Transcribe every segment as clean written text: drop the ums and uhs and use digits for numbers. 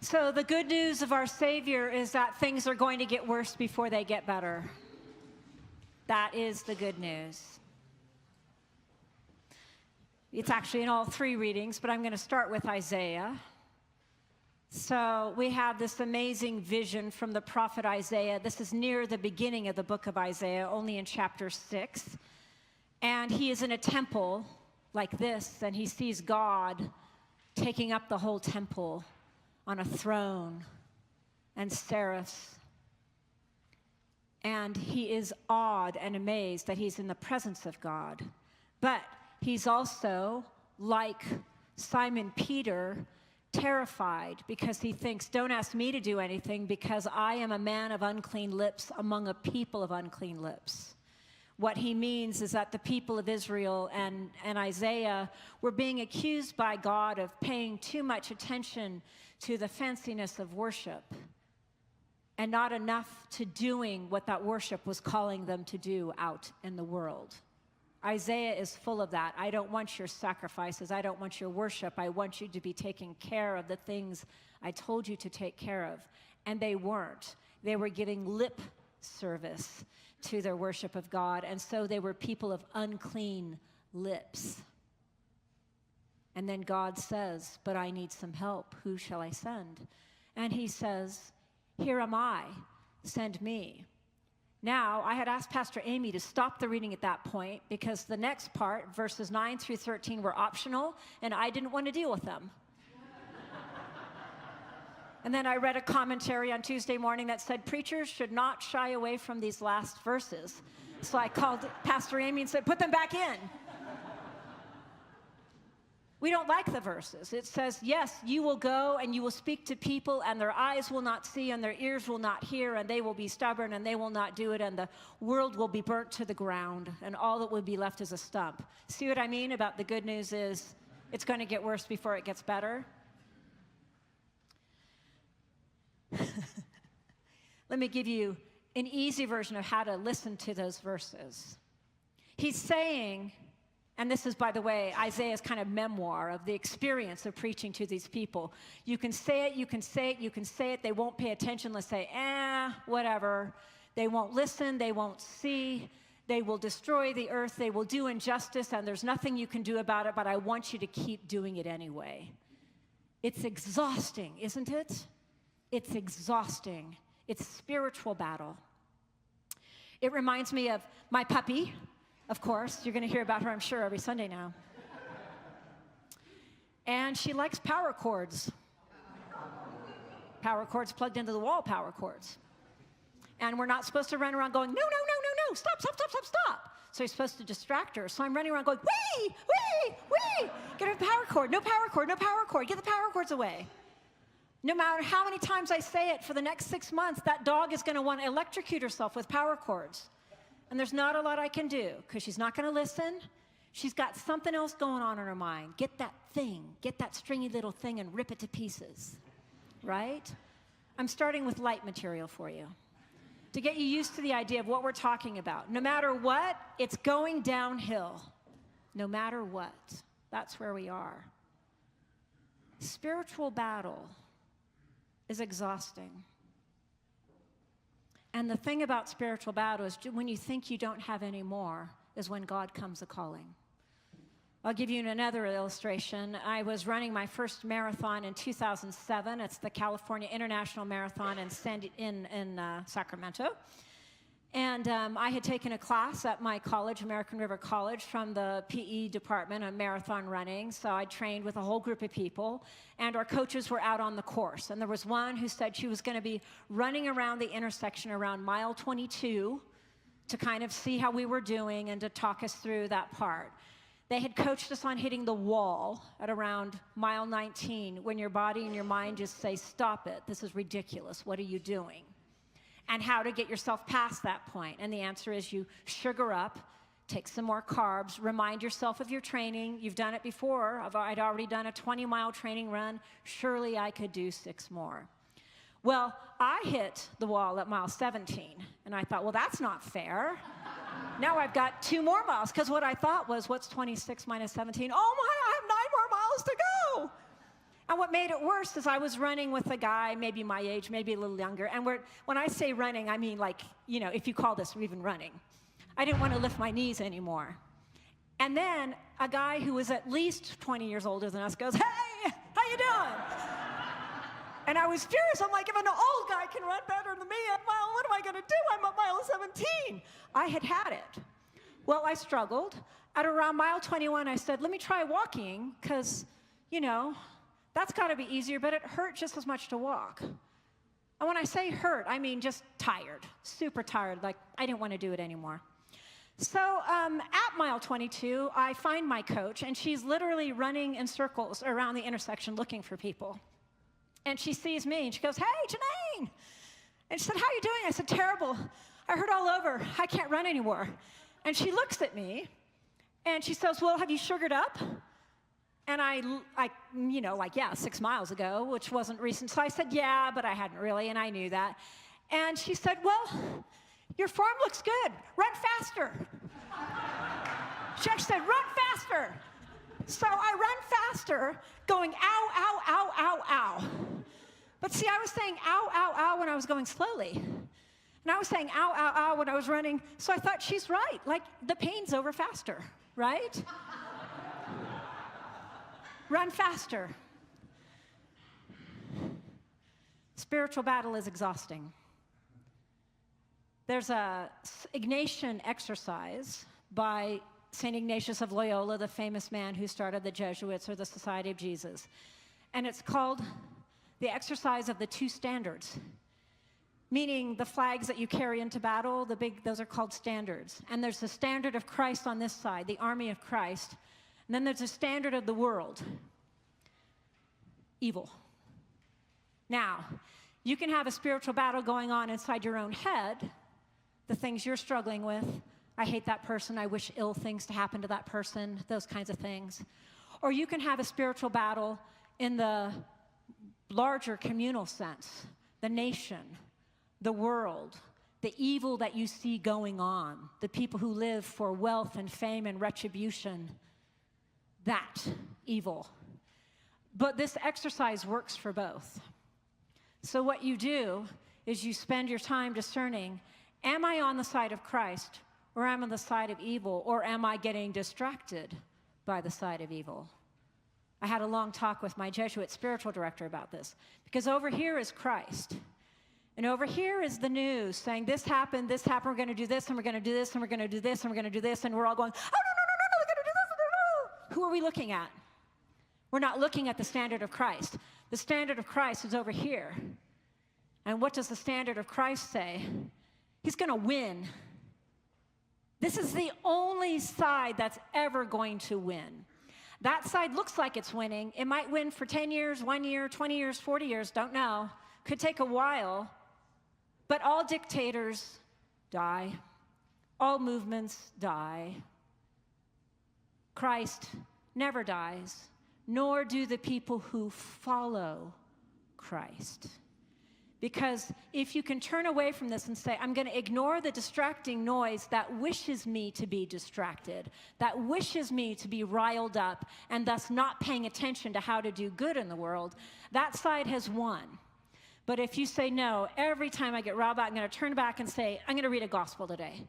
So the good news of our Savior is that things are going to get worse before they get better. That is the good news. It's actually in all three readings, but I'm going to start with Isaiah. So we have this amazing vision from the prophet Isaiah. This is near the beginning of the book of Isaiah, only in chapter 6. And he is in a temple like this, and he sees God taking up the whole temple on a throne and seraphs. And he is awed and amazed that he's in the presence of God. But he's also, like Simon Peter, terrified because he thinks, don't ask me to do anything because I am a man of unclean lips among a people of unclean lips. What he means is that the people of Israel and Isaiah were being accused by God of paying too much attention to the fanciness of worship and not enough to doing what that worship was calling them to do out in the world. Isaiah is full of that. I don't want your sacrifices. I don't want your worship. I want you to be taking care of the things I told you to take care of. And they weren't. They were giving lip service to their worship of God, and so they were people of unclean lips. And then God says, but I need some help. Who shall I send? And he says, here am I. Send me. Now, I had asked Pastor Amy to stop the reading at that point because the next part, verses 9 through 13, were optional, and I didn't want to deal with them. And then I read a commentary on Tuesday morning that said preachers should not shy away from these last verses. So I called Pastor Amy and said, put them back in. We don't like the verses. It says, yes, you will go and you will speak to people and their eyes will not see and their ears will not hear and they will be stubborn and they will not do it and the world will be burnt to the ground and all that will be left is a stump. See what I mean about the good news is it's going to get worse before it gets better? Let me give you an easy version of how to listen to those verses. He's saying, and this is, by the way, Isaiah's kind of memoir of the experience of preaching to these people. You can say it, you can say it, you can say it. They won't pay attention. Let's say, whatever. They won't listen. They won't see. They will destroy the earth. They will do injustice, and there's nothing you can do about it, but I want you to keep doing it anyway. It's exhausting, isn't it? It's exhausting. It's spiritual battle. It reminds me of my puppy, of course. You're going to hear about her, I'm sure, every Sunday now. And she likes power cords. Power cords plugged into the wall, power cords. And we're not supposed to run around going, no, no, no, no, no, stop, stop, stop, stop, stop. So you're supposed to distract her. So I'm running around going, wee, wee, wee. Get her power cord, no power cord, no power cord. Get the power cords away. No matter how many times I say it for the next 6 months, that dog is going to want to electrocute herself with power cords. And there's not a lot I can do because she's not going to listen. She's got something else going on in her mind. Get that thing, get that stringy little thing and rip it to pieces, right? I'm starting with light material for you to get you used to the idea of what we're talking about. No matter what, it's going downhill. No matter what, that's where we are. Spiritual battle is exhausting. And the thing about spiritual battle is when you think you don't have any more is when God comes a-calling. I'll give you another illustration. I was running my first marathon in 2007. It's the California International Marathon in Sacramento. And I had taken a class at my college, American River College, from the PE department on marathon running. So I trained with a whole group of people, and our coaches were out on the course. And there was one who said she was going to be running around the intersection around mile 22 to kind of see how we were doing and to talk us through that part. They had coached us on hitting the wall at around mile 19, when your body and your mind just say, stop it, this is ridiculous, what are you doing? And how to get yourself past that point. And the answer is you sugar up, take some more carbs, remind yourself of your training. You've done it before. I'd already done a 20-mile training run. Surely I could do 6 more. Well, I hit the wall at mile 17, and I thought, well, that's not fair. Now I've got 2 more miles, because what I thought was, what's 26 minus 17? Oh my, I have 9 more miles to go. And what made it worse is I was running with a guy, maybe my age, maybe a little younger. And when I say running, I mean like, you know, if you call this even running. I didn't want to lift my knees anymore. And then a guy who was at least 20 years older than us goes, "Hey, how you doing?" And I was furious. I'm like, if an old guy can run better than me at mile, what am I going to do? I'm at mile 17. I had it. Well, I struggled. At around mile 21, I said, let me try walking, because, you know, that's got to be easier, but it hurt just as much to walk. And when I say hurt, I mean just tired, super tired, like I didn't want to do it anymore. So at mile 22, I find my coach, and she's literally running in circles around the intersection looking for people. And she sees me, and she goes, "Hey, Janine." And she said, "How are you doing?" I said, "Terrible. I hurt all over. I can't run anymore." And she looks at me, and she says, "Well, have you sugared up?" And I you know, like, yeah, 6 miles ago, which wasn't recent. So I said, yeah, but I hadn't really, and I knew that. And she said, "Well, your form looks good. Run faster." She actually said, "Run faster." So I run faster, going, ow, ow, ow, ow, ow. But see, I was saying ow, ow, ow when I was going slowly. And I was saying ow, ow, ow when I was running. So I thought, she's right. Like, the pain's over faster, right? Run faster. Spiritual battle is exhausting. There's a Ignatian exercise by St. Ignatius of Loyola, the famous man who started the Jesuits or the Society of Jesus. And it's called the exercise of the two standards, meaning the flags that you carry into battle, those are called standards. And there's the standard of Christ on this side, the army of Christ. And then there's the standard of the world, evil. Now, you can have a spiritual battle going on inside your own head, the things you're struggling with. I hate that person. I wish ill things to happen to that person, those kinds of things. Or you can have a spiritual battle in the larger communal sense, the nation, the world, the evil that you see going on, the people who live for wealth and fame and retribution, that evil. But this exercise works for both. So what you do is you spend your time discerning, am I on the side of Christ, or am I on the side of evil, or am I getting distracted by the side of evil? I had a long talk with my Jesuit spiritual director about this, because over here is Christ, and over here is the news saying this happened, we're going to do this, and we're going to do this, and we're going to do this, and we're going to do this, and we're all going, oh, no, we're going to do this, no. Who are we looking at? We're not looking at the standard of Christ. The standard of Christ is over here. And what does the standard of Christ say? He's going to win. This is the only side that's ever going to win. That side looks like it's winning. It might win for 10 years, 1 year, 20 years, 40 years, don't know. Could take a while. But all dictators die. All movements die. Christ never dies, nor do the people who follow Christ. Because if you can turn away from this and say, I'm going to ignore the distracting noise that wishes me to be distracted, that wishes me to be riled up, and thus not paying attention to how to do good in the world, that side has won. But if you say, no, every time I get riled up, I'm going to turn back and say, I'm going to read a gospel today.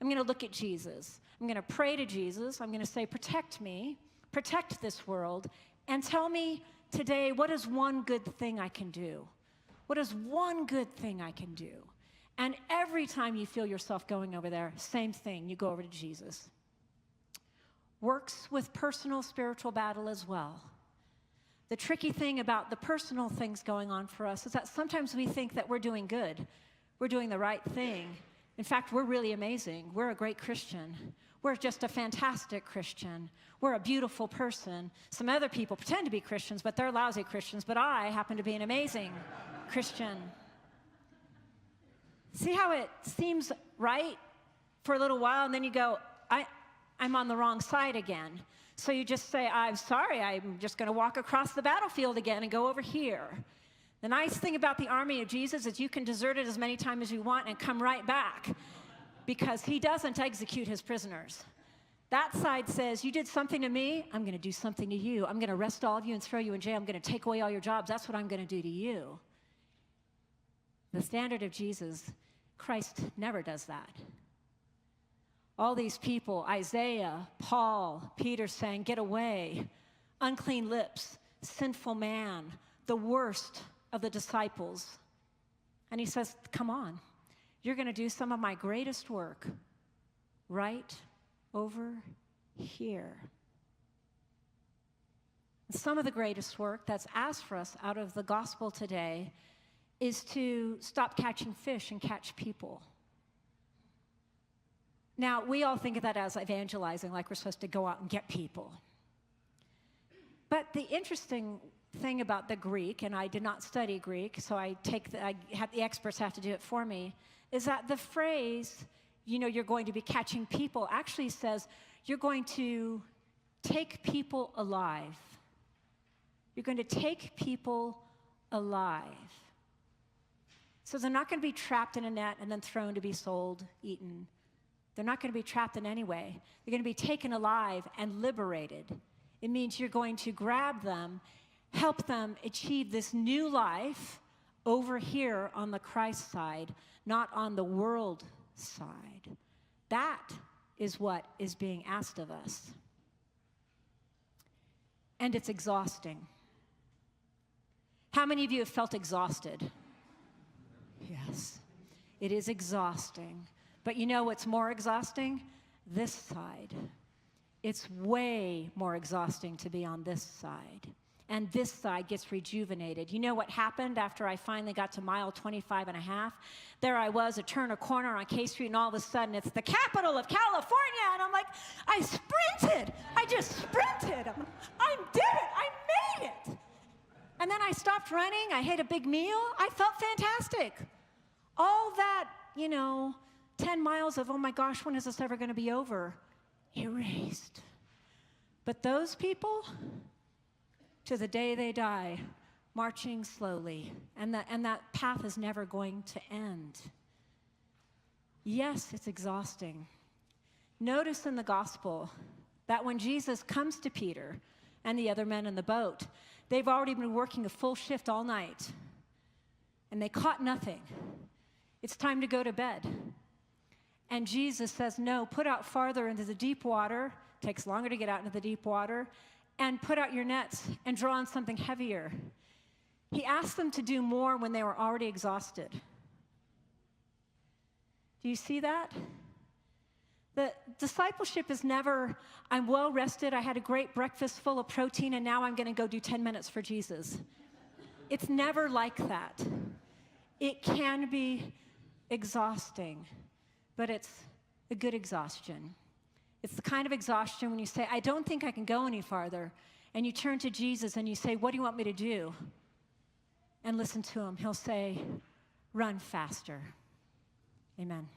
I'm going to look at Jesus. I'm going to pray to Jesus. I'm going to say, protect me, protect this world, and tell me today, what is one good thing I can do? What is one good thing I can do? And every time you feel yourself going over there, same thing, you go over to Jesus. Works with personal spiritual battle as well. The tricky thing about the personal things going on for us is that sometimes we think that we're doing good. We're doing the right thing. In fact, we're really amazing. We're a great Christian. We're just a fantastic Christian. We're a beautiful person. Some other people pretend to be Christians, but they're lousy Christians. But I happen to be an amazing Christian. See how it seems right for a little while, and then you go, I'm on the wrong side again. So you just say, I'm sorry, I'm just going to walk across the battlefield again and go over here. The nice thing about the army of Jesus is you can desert it as many times as you want and come right back, because he doesn't execute his prisoners. That side says, you did something to me, I'm going to do something to you. I'm going to arrest all of you and throw you in jail. I'm going to take away all your jobs. That's what I'm going to do to you. The standard of Jesus, Christ never does that. All these people, Isaiah, Paul, Peter saying, get away. Unclean lips, sinful man, the worst of the disciples. And he says, come on, you're going to do some of my greatest work right over here. Some of the greatest work that's asked for us out of the gospel today is to stop catching fish and catch people. Now, we all think of that as evangelizing, like we're supposed to go out and get people. But the interesting thing about the Greek, and I did not study Greek, so I have the experts have to do it for me, is that the phrase, you're going to be catching people, actually says you're going to take people alive. You're going to take people alive. So they're not going to be trapped in a net and then thrown to be sold, eaten. They're not going to be trapped in any way. They're going to be taken alive and liberated. It means you're going to grab them, help them achieve this new life over here on the Christ side, not on the world side. That is what is being asked of us. And it's exhausting. How many of you have felt exhausted? Yes, it is exhausting. But you know what's more exhausting? This side. It's way more exhausting to be on this side. And this side gets rejuvenated. You know what happened after I finally got to mile 25 and a half? There I was, I turn a corner on K Street, and all of a sudden it's the capital of California. And I'm like, I sprinted. I just sprinted. I did it. I made it. And then I stopped running. I had a big meal. I felt fantastic. All that, 10 miles of, oh my gosh, when is this ever going to be over? Erased. But those people, to the day they die, marching slowly, and that path is never going to end. Yes, it's exhausting. Notice in the gospel that when Jesus comes to Peter and the other men in the boat, they've already been working a full shift all night, and they caught nothing. It's time to go to bed. And Jesus says, no, put out farther into the deep water. It takes longer to get out into the deep water. And put out your nets and draw on something heavier. He asked them to do more when they were already exhausted. Do you see that? The discipleship is never, I'm well rested, I had a great breakfast full of protein, and now I'm going to go do 10 minutes for Jesus. It's never like that. It can be exhausting, but it's a good exhaustion. It's the kind of exhaustion when you say, I don't think I can go any farther, and you turn to Jesus and you say, what do you want me to do? And listen to him. He'll say, run faster. Amen.